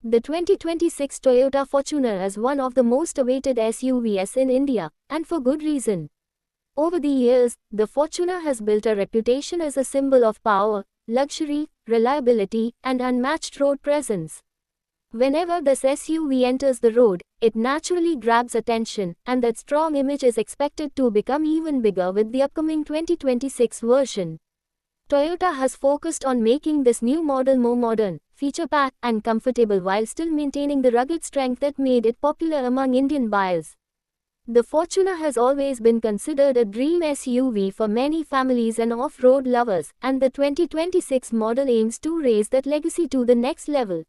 The 2026 Toyota Fortuner is one of the most awaited SUVs in India, and for good reason. Over the years, the Fortuner has built a reputation as a symbol of power, luxury, reliability, and unmatched road presence. Whenever this SUV enters the road, it naturally grabs attention, and that strong image is expected to become even bigger with the upcoming 2026 version. Toyota has focused on making this new model more modern, feature-packed, and comfortable while still maintaining the rugged strength that made it popular among Indian buyers. The Fortuner has always been considered a dream SUV for many families and off-road lovers, and the 2026 model aims to raise that legacy to the next level.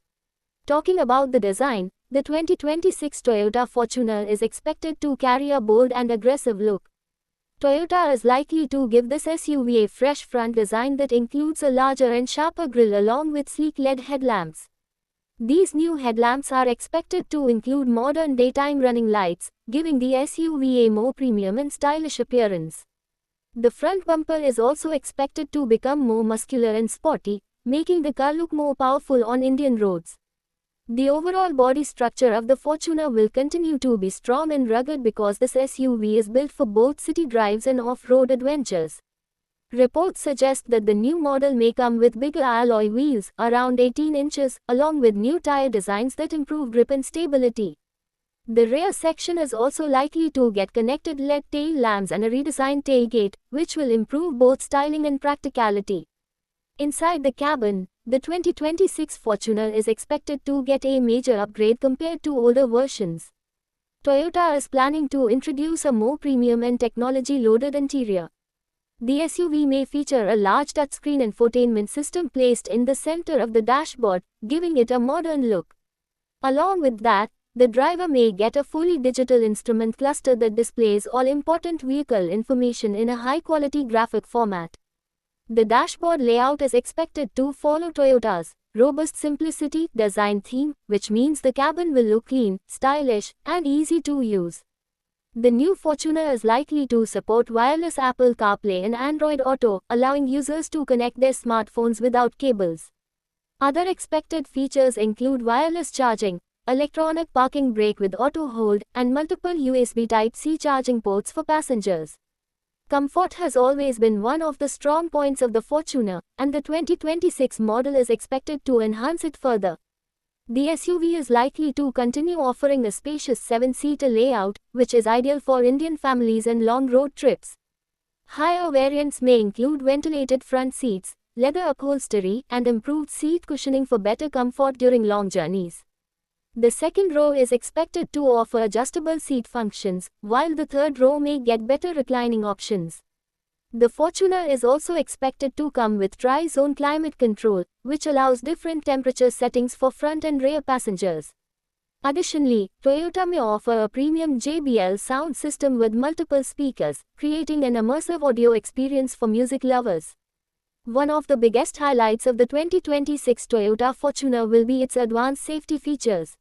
Talking about the design, the 2026 Toyota Fortuner is expected to carry a bold and aggressive look. Toyota is likely to give this SUV a fresh front design that includes a larger and sharper grille along with sleek LED headlamps. These new headlamps are expected to include modern daytime running lights, giving the SUV a more premium and stylish appearance. The front bumper is also expected to become more muscular and sporty, making the car look more powerful on Indian roads. The overall body structure of the Fortuner will continue to be strong and rugged because this SUV is built for both city drives and off-road adventures. Reports suggest that the new model may come with bigger alloy wheels, around 18 inches, along with new tire designs that improve grip and stability. The rear section is also likely to get connected LED tail lamps and a redesigned tailgate, which will improve both styling and practicality. Inside the cabin, the 2026 Fortuner is expected to get a major upgrade compared to older versions. Toyota is planning to introduce a more premium and technology-loaded interior. The SUV may feature a large touchscreen infotainment system placed in the center of the dashboard, giving it a modern look. Along with that, the driver may get a fully digital instrument cluster that displays all important vehicle information in a high-quality graphic format. The dashboard layout is expected to follow Toyota's robust simplicity design theme, which means the cabin will look clean, stylish, and easy to use. The new Fortuner is likely to support wireless Apple CarPlay and Android Auto, allowing users to connect their smartphones without cables. Other expected features include wireless charging, electronic parking brake with auto hold, and multiple USB Type-C charging ports for passengers. Comfort has always been one of the strong points of the Fortuner, and the 2026 model is expected to enhance it further. The SUV is likely to continue offering a spacious 7-seater layout, which is ideal for Indian families and long road trips. Higher variants may include ventilated front seats, leather upholstery, and improved seat cushioning for better comfort during long journeys. The second row is expected to offer adjustable seat functions, while the third row may get better reclining options. The Fortuner is also expected to come with tri-zone climate control, which allows different temperature settings for front and rear passengers. Additionally, Toyota may offer a premium JBL sound system with multiple speakers, creating an immersive audio experience for music lovers. One of the biggest highlights of the 2026 Toyota Fortuner will be its advanced safety features.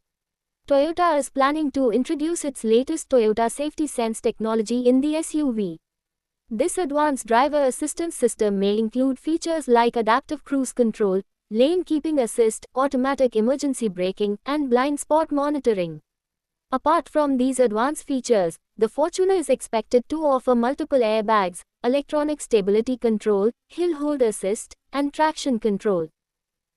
Toyota is planning to introduce its latest Toyota Safety Sense technology in the SUV. This advanced driver assistance system may include features like adaptive cruise control, lane keeping assist, automatic emergency braking, and blind spot monitoring. Apart from these advanced features, the Fortuner is expected to offer multiple airbags, electronic stability control, hill hold assist, and traction control.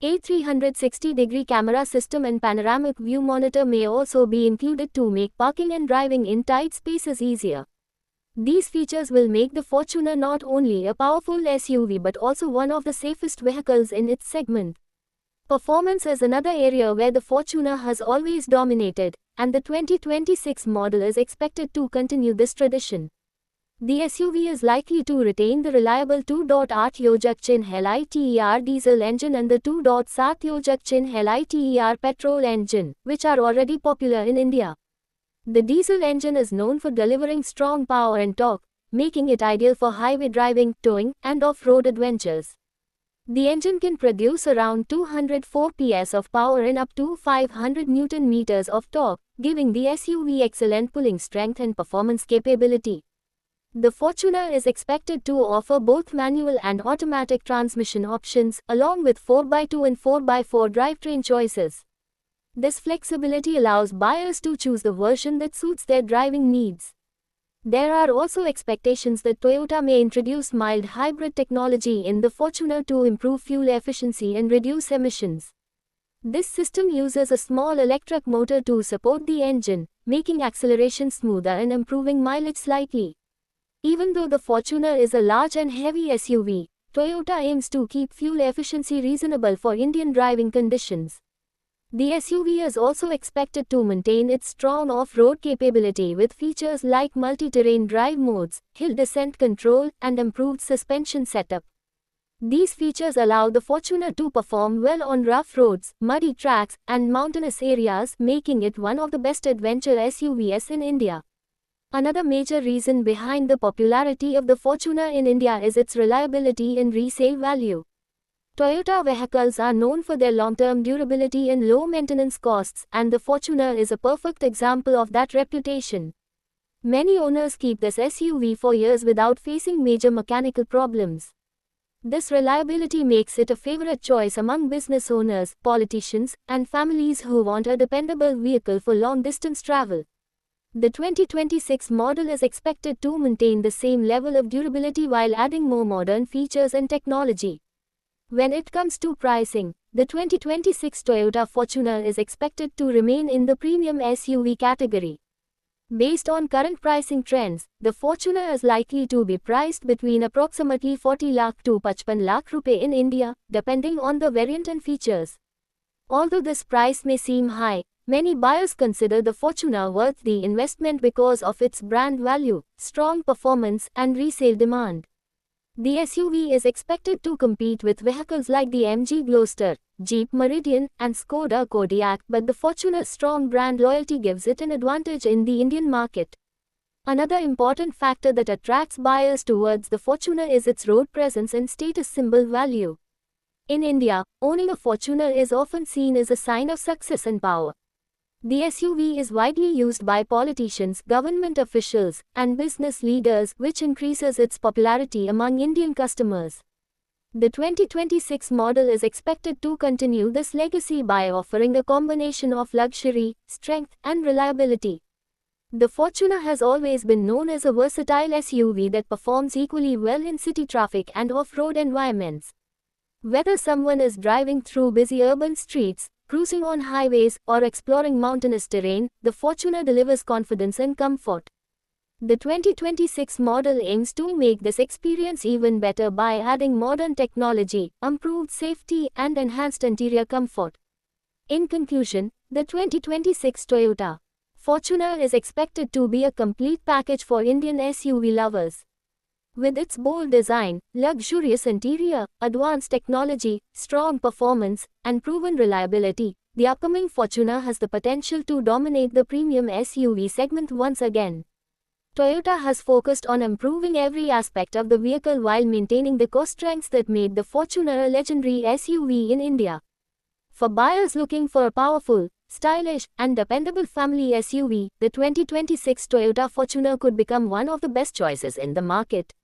A 360-degree camera system and panoramic view monitor may also be included to make parking and driving in tight spaces easier. These features will make the Fortuner not only a powerful SUV but also one of the safest vehicles in its segment. Performance is another area where the Fortuner has always dominated, and the 2026 model is expected to continue this tradition. The SUV is likely to retain the reliable 2.8 Yojak LITER diesel engine and the 2.7 Yojak LITER petrol engine, which are already popular in India. The diesel engine is known for delivering strong power and torque, making it ideal for highway driving, towing, and off-road adventures. The engine can produce around 204 PS of power and up to 500 Nm of torque, giving the SUV excellent pulling strength and performance capability. The Fortuner is expected to offer both manual and automatic transmission options, along with 4x2 and 4x4 drivetrain choices. This flexibility allows buyers to choose the version that suits their driving needs. There are also expectations that Toyota may introduce mild hybrid technology in the Fortuner to improve fuel efficiency and reduce emissions. This system uses a small electric motor to support the engine, making acceleration smoother and improving mileage slightly. Even though the Fortuner is a large and heavy SUV, Toyota aims to keep fuel efficiency reasonable for Indian driving conditions. The SUV is also expected to maintain its strong off-road capability with features like multi-terrain drive modes, hill descent control, and improved suspension setup. These features allow the Fortuner to perform well on rough roads, muddy tracks, and mountainous areas, making it one of the best adventure SUVs in India. Another major reason behind the popularity of the Fortuner in India is its reliability and resale value. Toyota vehicles are known for their long-term durability and low maintenance costs, and the Fortuner is a perfect example of that reputation. Many owners keep this SUV for years without facing major mechanical problems. This reliability makes it a favorite choice among business owners, politicians, and families who want a dependable vehicle for long-distance travel. The 2026 model is expected to maintain the same level of durability while adding more modern features and technology. When it comes to pricing, the 2026 Toyota Fortuner is expected to remain in the premium SUV category. Based on current pricing trends, the Fortuner is likely to be priced between approximately 40 lakh to 55 lakh rupee in India, depending on the variant and features. Although this price may seem high, many buyers consider the Fortuner worth the investment because of its brand value, strong performance, and resale demand. The SUV is expected to compete with vehicles like the MG Gloster, Jeep Meridian, and Skoda Kodiaq, but the Fortuner's strong brand loyalty gives it an advantage in the Indian market. Another important factor that attracts buyers towards the Fortuner is its road presence and status symbol value. In India, owning a Fortuner is often seen as a sign of success and power. The SUV is widely used by politicians, government officials, and business leaders, which increases its popularity among Indian customers. The 2026 model is expected to continue this legacy by offering a combination of luxury, strength, and reliability. The Fortuner has always been known as a versatile SUV that performs equally well in city traffic and off-road environments. Whether someone is driving through busy urban streets, cruising on highways, or exploring mountainous terrain, the Fortuner delivers confidence and comfort. The 2026 model aims to make this experience even better by adding modern technology, improved safety, and enhanced interior comfort. In conclusion, the 2026 Toyota Fortuner is expected to be a complete package for Indian SUV lovers. With its bold design, luxurious interior, advanced technology, strong performance, and proven reliability, the upcoming Fortuner has the potential to dominate the premium SUV segment once again. Toyota has focused on improving every aspect of the vehicle while maintaining the core strengths that made the Fortuner a legendary SUV in India. For buyers looking for a powerful, stylish, and dependable family SUV, the 2026 Toyota Fortuner could become one of the best choices in the market.